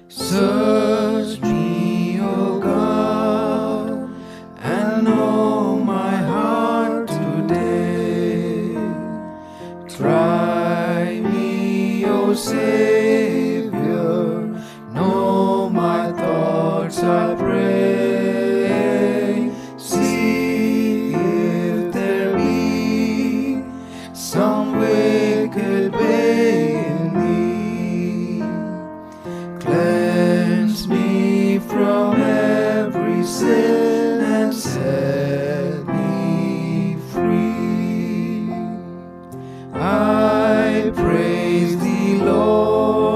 Search me, O God, and know my heart today. Try me, O Savior, know my thoughts, I pray. See if there be some wicked way in me. Cleanse me from every sin and set me free. I praise thee, Lord.